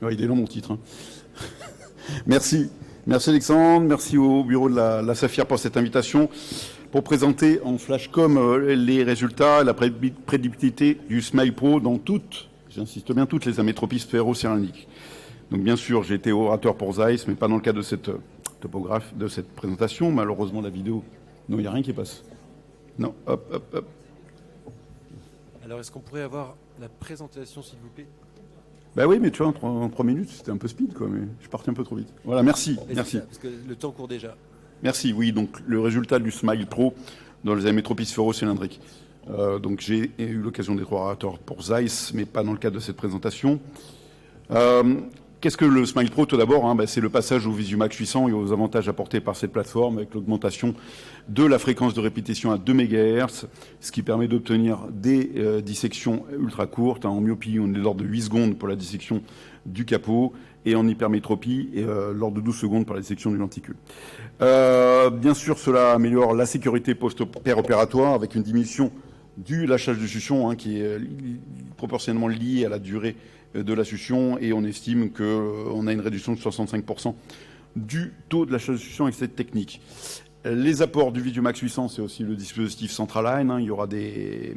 Ouais, il est long mon titre. Hein. Merci. Merci Alexandre, merci au bureau de la Saphir pour cette invitation pour présenter en flashcom les résultats et la prédictibilité du Smile Pro dans toutes, j'insiste bien, toutes les amétropies sphéro-céramiques. Donc bien sûr, j'ai été orateur pour Zeiss, mais pas dans le cadre de cette topographe, de cette présentation. Malheureusement, la vidéo, non, il n'y a rien qui passe. Non, hop. Alors, est-ce qu'on pourrait avoir la présentation, s'il vous plaît? Ben oui, mais tu vois, en 3 minutes, c'était un peu speed, quoi, mais je suis parti un peu trop vite. Voilà, merci. Parce que le temps court déjà. Merci, oui, donc le résultat du Smile Pro dans les amétropies sphéro-cylindriques. Donc j'ai eu l'occasion d'être orateur pour Zeiss, mais pas dans le cadre de cette présentation. Qu'est-ce que le Smile Pro? Tout d'abord, c'est le passage au VisuMax 800 et aux avantages apportés par cette plateforme avec l'augmentation de la fréquence de répétition à 2 MHz, ce qui permet d'obtenir des dissections ultra courtes. En myopie, on est de l'ordre de 8 secondes pour la dissection du capot et en hypermétropie, l'ordre de 12 secondes pour la dissection du lenticule. Bien sûr, cela améliore la sécurité post-opératoire avec une diminution du lâchage de succion qui est proportionnellement lié à la durée de la succion, et on estime qu'on a une réduction de 65% du taux de lâchage de succion avec cette technique. Les apports du VisuMax 800, c'est aussi le dispositif Centraline. Il y aura des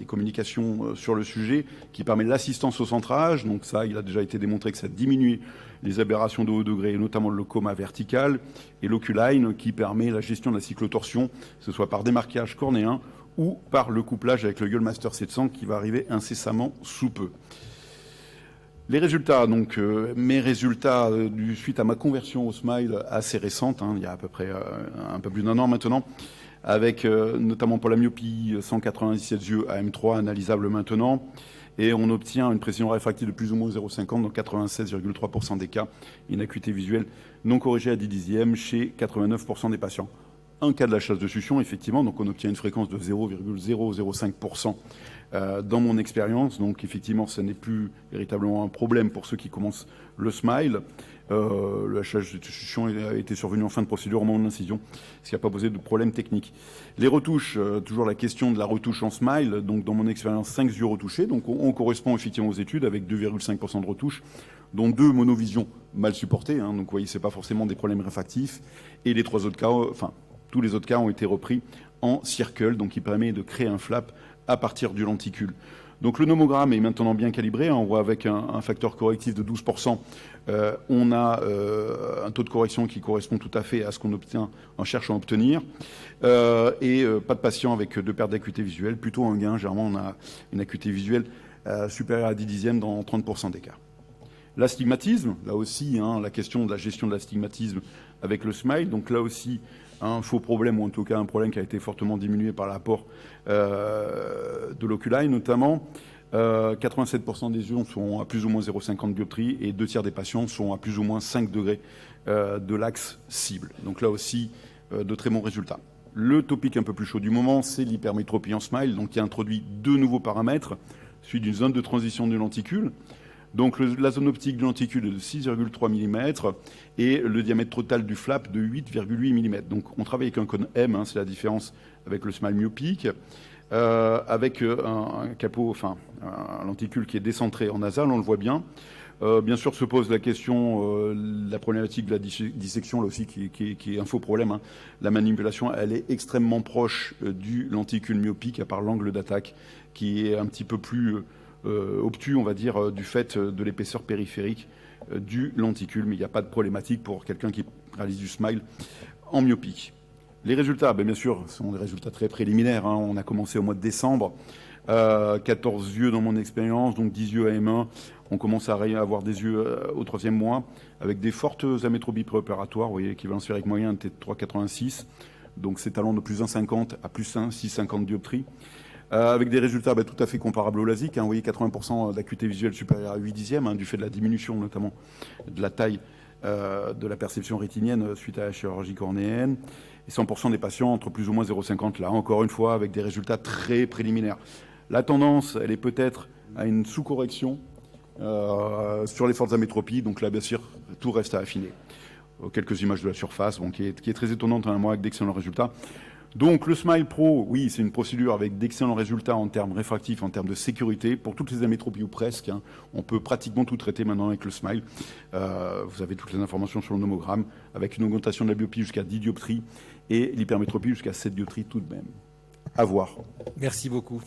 communications sur le sujet qui permet l'assistance au centrage. Donc ça, il a déjà été démontré que ça diminue les aberrations de haut degré, notamment le coma vertical, et l'Oculine qui permet la gestion de la cyclotorsion, que ce soit par démarquage cornéen ou par le couplage avec le Yulmaster 700 qui va arriver incessamment sous peu. Les résultats, donc mes résultats suite à ma conversion au Smile assez récente, il y a à peu près un peu plus d'1 an maintenant, avec notamment pour la myopie 197 yeux AM3 analysable maintenant, et on obtient une précision réfractive de plus ou moins 0,50 dans 96,3% des cas, une acuité visuelle non corrigée à 10 dixièmes chez 89% des patients. Un cas de la chasse de succion, effectivement, donc on obtient une fréquence de 0,005% dans mon expérience. Donc effectivement, ce n'est plus véritablement un problème pour ceux qui commencent le Smile. Le hachage de succion a été survenu en fin de procédure au moment de l'incision, ce qui n'a pas posé de problème technique. Les retouches, toujours la question de la retouche en Smile. Donc dans mon expérience, 5 yeux retouchés. Donc on correspond effectivement aux études avec 2,5% de retouches, dont 2 monovisions mal supportées. Donc vous voyez, ce n'est pas forcément des problèmes réfractifs. Et les 3 autres cas, tous les autres cas ont été repris en circle, donc qui permet de créer un flap à partir du lenticule. Donc le nomogramme est maintenant bien calibré, on voit avec un facteur correctif de 12%, on a un taux de correction qui correspond tout à fait à ce qu'on obtient en cherchant à obtenir, et pas de patient avec de perte d'acuité visuelle, plutôt un gain, généralement on a une acuité visuelle supérieure à 10 dixièmes dans 30% des cas. L'astigmatisme, là aussi, la question de la gestion de l'astigmatisme avec le Smile, donc là aussi, un faux problème, ou en tout cas un problème qui a été fortement diminué par l'apport de l'Oculine notamment. 87% des yeux sont à plus ou moins 0,50 dioptrie et 2 tiers des patients sont à plus ou moins 5 degrés de l'axe cible. Donc là aussi, de très bons résultats. Le topic un peu plus chaud du moment, c'est l'hypermétropie en Smile, donc qui a introduit 2 nouveaux paramètres, celui d'une zone de transition du lenticule. Donc la zone optique du lenticule est de 6,3 mm et le diamètre total du flap de 8,8 mm. Donc on travaille avec un cône M, c'est la différence avec le Smile myopique, avec un capot, un lenticule qui est décentré en nasal, on le voit bien. Bien sûr se pose la question, la problématique de la dissection, là aussi qui est un faux problème. La manipulation, elle est extrêmement proche du lenticule myopique, à part l'angle d'attaque qui est un petit peu plus obtus, on va dire, du fait de l'épaisseur périphérique du lenticule, mais il n'y a pas de problématique pour quelqu'un qui réalise du Smile en myopique. Les résultats, bien sûr, sont des résultats très préliminaires. On a commencé au mois de décembre, 14 yeux dans mon expérience, donc 10 yeux à M1. On commence à avoir des yeux au 3e mois, avec des fortes amétropies préopératoires. Vous voyez, l'équivalent sphérique moyen était de 3,86, donc c'est allant de plus 1,50 à plus 1,650 dioptries. Avec des résultats tout à fait comparables au LASIK. Vous voyez, 80% d'acuité visuelle supérieure à 8 dixièmes, du fait de la diminution notamment de la taille de la perception rétinienne suite à la chirurgie cornéenne. Et 100% des patients entre plus ou moins 0,50, là encore une fois, avec des résultats très préliminaires. La tendance, elle est peut-être à une sous-correction sur les fortes amétropies. Donc là, bien sûr, tout reste à affiner. Quelques images de la surface, qui est très étonnante, moi, avec d'excellents résultats. Donc le Smile Pro, oui, c'est une procédure avec d'excellents résultats en termes réfractifs, en termes de sécurité. Pour toutes les amétropies ou presque, hein, on peut pratiquement tout traiter maintenant avec le Smile. Vous avez toutes les informations sur le nomogramme, avec une augmentation de la myopie jusqu'à 10 dioptries et l'hypermétropie jusqu'à 7 dioptries tout de même. À voir. Merci beaucoup.